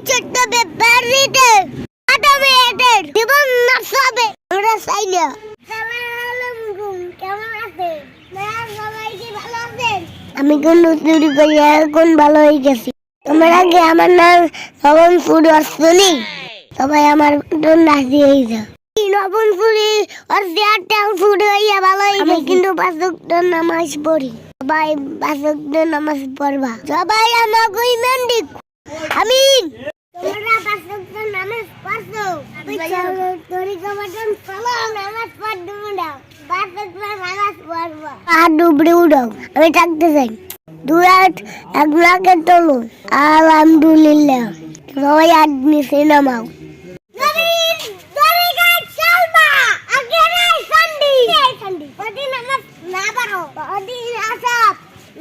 ছোট্ট ব্যাপারীতে আটামেটের জীবন নষ্ট হবে আমরা চাই না। কেমন আছেন? সবাই কি ভালো আছেন? আমি কোন চুরি করি এখন ভালো হয়ে গেছি। তোমার আগে আমার নাম নবন ফুড আসলি সবাই আমার নাচি হয়ে যা নবন ফুরি আর দেয়ারটাও ফুড হইয়া ভালো হয়ে আমি কিন্তু পাঁচক্তর নামাজ পড়ি। সবাই পাঁচক্তর নামাজ পড়বা সবাই আমাকে ইমান দিক আমিন। তোমরা পাঁচক্তর নামাজ পড়ছো চলো তোরি কবটন চলো নামাজ পড়বো না পাঁচক্তর নামাজ পড়বো আর ডুবড়ে উড়াও আমি থাকতে চাই 2 হাত 1 লাখের তলু আলহামদুলিল্লাহ সবাই আদমি সিনেমাও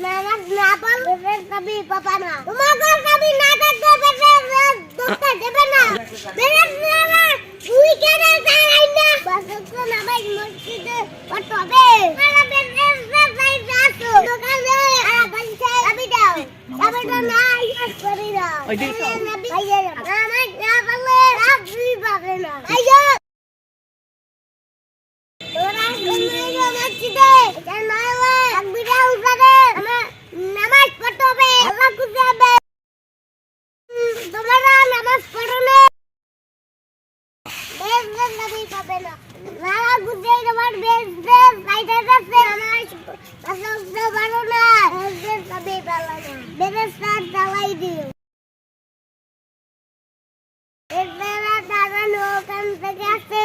নামাজ না পড়লে বেশ কবি পাপা না তোমাকে কবি না থাকতে বেশ দোস্ত দেবে না বেশ না তুই কেন যাই না বাস তো নামাজ মসজিদে পড়বে আরে বেশ যাই যাতো দোকানে আর বাচ্চা কবি দাও কবি দাও না ইস করি দাও নবী আইয়া নামাজ না পড়লে রাবি পাবে না আইয়া তোরা কোন মসজিদে কেন কবি দাও উঠবে নামাজ পড়তে হবে আল্লাহ খুঁজবে তোমরা নামাজ পড়ো না বেশ নবী পাবে না নামাজ খুঁজে তোমার বেশ সাইডে আছে নামাজ আসলে পারো না বেশ নবী পালো না বেশ সাত চালাই দিও এরা দাদা লোকান থেকে আসছে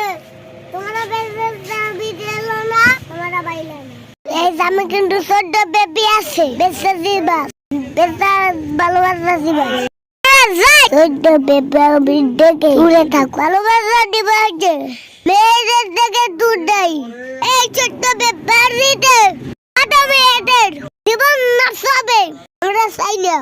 তোমরা বেশ নবী দিল না তোমরা বাইলে না এই জামে কিন্তু ছোট বেবি আছে বেশি দিবা বেটা ভালোবাসা দিবা ছোট বেবি দেখে উড়ে থাক ভালোবাসা দিবা যে মেয়েদের দেখে দূর দেয় এই ছোট বেবি দিতে আটামেটের জীবন নষ্ট হবে আমরা চাই না।